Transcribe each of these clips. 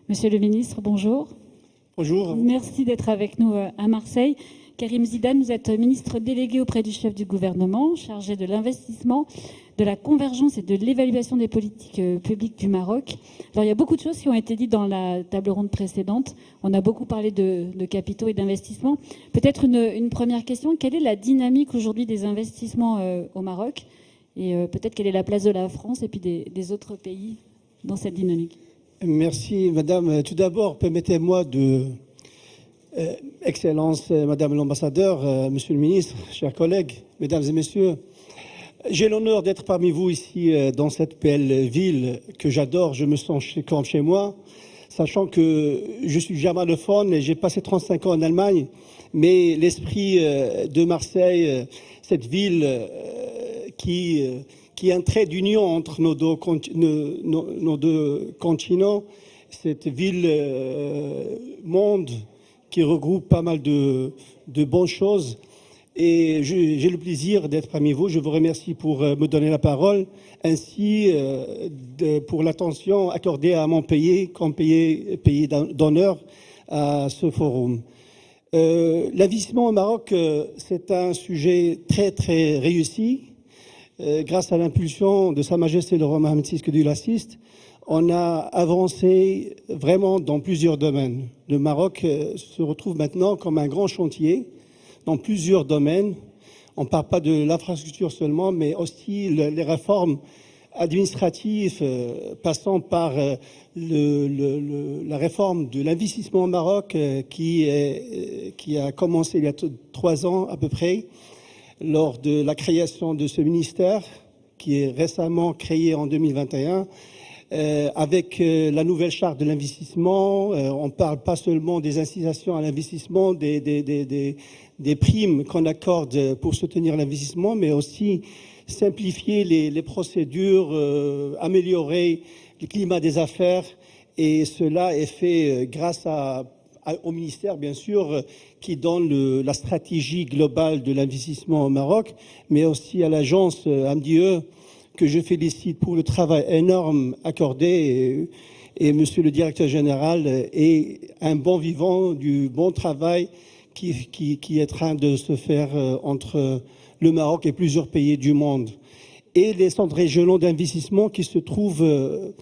Monsieur le ministre, bonjour. Bonjour. Merci d'être avec nous à Marseille. Karim Zidane, vous êtes ministre délégué auprès du chef du gouvernement, chargé de l'investissement, de la convergence et de l'évaluation des politiques publiques du Maroc. Alors, il y a beaucoup de choses qui ont été dites dans la table ronde précédente. On a beaucoup parlé de capitaux et d'investissements. Peut-être une première question. Quelle est la dynamique aujourd'hui des investissements au Maroc? Et peut-être quelle est la place de la France et puis des autres pays dans cette dynamique? Merci, madame. Tout d'abord, permettez-moi Excellence, madame l'ambassadeur, monsieur le ministre, chers collègues, mesdames et messieurs, j'ai l'honneur d'être parmi vous ici dans cette belle ville que j'adore. Je me sens comme chez moi, sachant que je suis germanophone et j'ai passé 35 ans en Allemagne, mais l'esprit de Marseille, cette ville qui est un trait d'union entre nos deux continents, cette ville monde qui regroupe pas mal de bonnes choses. Et j'ai le plaisir d'être parmi vous. Je vous remercie pour me donner la parole, ainsi pour l'attention accordée à mon pays comme pays d'honneur à ce forum. L'investissement au Maroc, c'est un sujet très, très réussi. Grâce à l'impulsion de Sa Majesté le roi Mohammed VI, que Dieu l'assiste, on a avancé vraiment dans plusieurs domaines. Le Maroc se retrouve maintenant comme un grand chantier dans plusieurs domaines. On ne parle pas de l'infrastructure seulement, mais aussi les réformes administratives, passant par la réforme de l'investissement au Maroc qui a commencé il y a 3 ans à peu près, lors de la création de ce ministère qui est récemment créé en 2021. Avec la nouvelle charte de l'investissement, on ne parle pas seulement des incitations à l'investissement, des primes qu'on accorde pour soutenir l'investissement, mais aussi simplifier les procédures, améliorer le climat des affaires. Et cela est fait grâce au ministère, bien sûr, qui donne la stratégie globale de l'investissement au Maroc, mais aussi à l'agence AMDIE, que je félicite pour le travail énorme accordé, et monsieur le directeur général est un bon vivant du bon travail qui est en train de se faire entre le Maroc et plusieurs pays du monde. Et les centres régionaux d'investissement qui se trouvent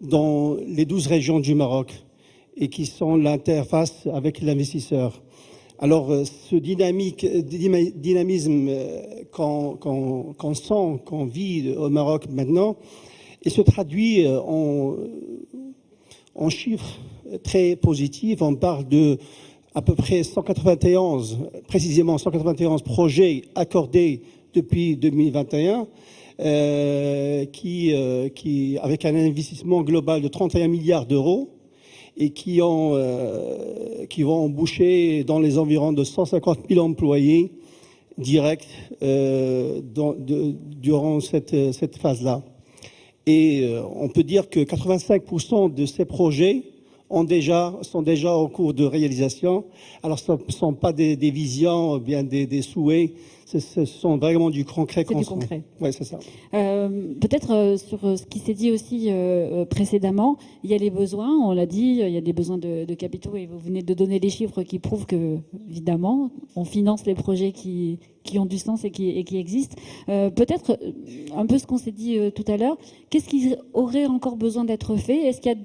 dans les 12 régions du Maroc et qui sont l'interface avec l'investisseur. Alors, ce dynamisme qu'on sent, qu'on vit au Maroc maintenant, il se traduit en chiffres très positifs. On parle de à peu près 191, précisément 191 projets accordés depuis 2021, avec un investissement global de 31 milliards d'euros. Et qui vont embaucher dans les environs de 150 000 employés directs durant cette phase-là. Et on peut dire que 85% de ces projets sont déjà en cours de réalisation. Alors, ce ne sont pas des visions, bien des souhaits, ce sont vraiment du concret. C'est du concret. Oui, c'est ça. Peut-être sur ce qui s'est dit aussi précédemment, il y a les besoins, on l'a dit, il y a des besoins de capitaux et vous venez de donner des chiffres qui prouvent que, évidemment, on finance les projets qui ont du sens et qui existent. Peut-être un peu ce qu'on s'est dit tout à l'heure, qu'est-ce qui aurait encore besoin d'être fait? Est-ce qu'il y a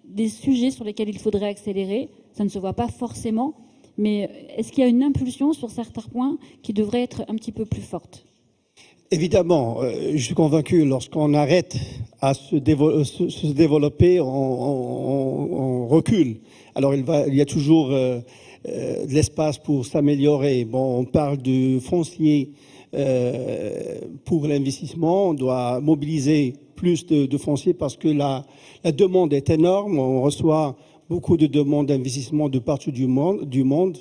des sujets sur lesquels il faudrait accélérer? Ça ne se voit pas forcément. Mais est-ce qu'il y a une impulsion sur certains points qui devrait être un petit peu plus forte? Évidemment, je suis convaincu, lorsqu'on arrête à se développer, on recule. Alors il y a toujours de l'espace pour s'améliorer. Bon, on parle de foncier pour l'investissement, on doit mobiliser plus de foncier parce que la demande est énorme, on reçoit beaucoup de demandes d'investissement de partout du monde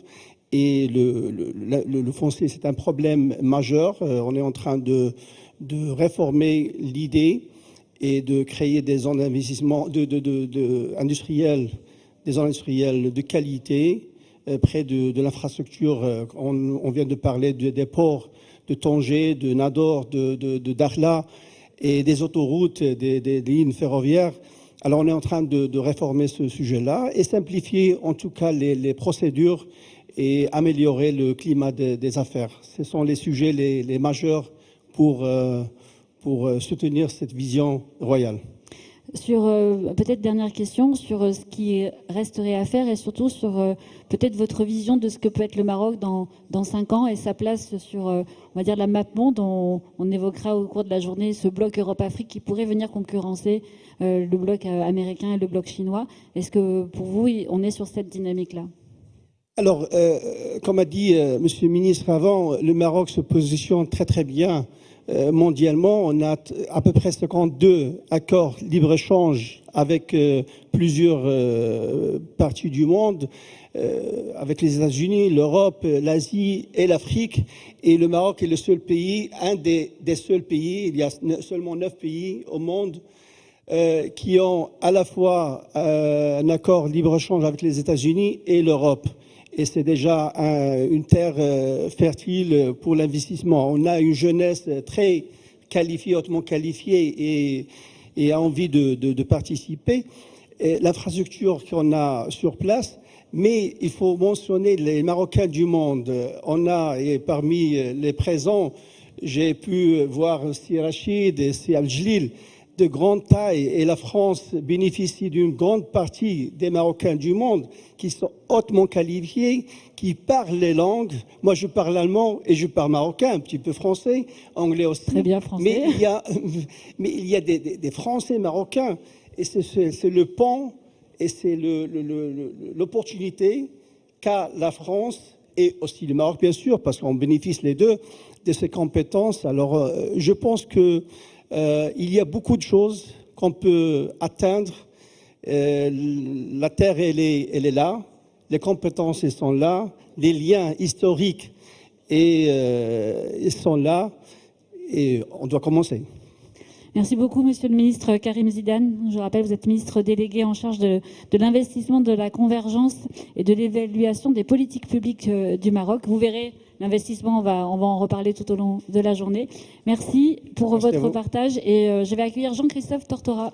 et le foncier, c'est un problème majeur. On est en train de réformer l'idée et de créer des zones d'investissement industrielles, des zones industrielles de qualité près de l'infrastructure. On vient de parler des ports de Tanger, de Nador, de Dakhla et des autoroutes, des lignes ferroviaires. Alors on est en train de réformer ce sujet-là et simplifier en tout cas les procédures et améliorer le climat des affaires. Ce sont les sujets les majeurs pour soutenir cette vision royale. Sur, peut-être dernière question, sur ce qui resterait à faire et surtout sur peut-être votre vision de ce que peut être le Maroc dans 5 ans et sa place sur, on va dire, la map monde. On évoquera au cours de la journée ce bloc Europe-Afrique qui pourrait venir concurrencer le bloc américain et le bloc chinois. Est-ce que pour vous, on est sur cette dynamique-là ? Alors, comme a dit Monsieur le ministre avant, le Maroc se positionne très très bien mondialement. On a à peu près 52 accords libre-échange avec plusieurs parties du monde, avec les États-Unis, l'Europe, l'Asie et l'Afrique. Et le Maroc est le seul pays, un des seuls pays, il y a seulement 9 pays au monde qui ont à la fois un accord libre-échange avec les États-Unis et l'Europe. Et c'est déjà une terre fertile pour l'investissement. On a une jeunesse très qualifiée, hautement qualifiée et a envie de participer. L'infrastructure qu'on a sur place, mais il faut mentionner les Marocains du monde. On a, et parmi les présents, j'ai pu voir Si Rachid et Si Al-Jalil, de grande taille, et la France bénéficie d'une grande partie des Marocains du monde qui sont hautement qualifiés, qui parlent les langues. Moi, je parle allemand et je parle marocain, un petit peu français, anglais aussi. Très bien français. Mais il y a des Français marocains, et c'est le pont et c'est l'opportunité qu'a la France et aussi le Maroc, bien sûr, parce qu'on bénéficie les deux de ces compétences. Alors, je pense que il y a beaucoup de choses qu'on peut atteindre. La terre, elle est là. Les compétences, elles sont là. Les liens historiques, ils sont là. Et on doit commencer. Merci beaucoup, Monsieur le ministre Karim Zidane. Je rappelle, vous êtes ministre délégué en charge de l'investissement, de la convergence et de l'évaluation des politiques publiques du Maroc. Vous verrez, l'investissement, on va en reparler tout au long de la journée. Merci pour votre partage et je vais accueillir Jean-Christophe Tortora.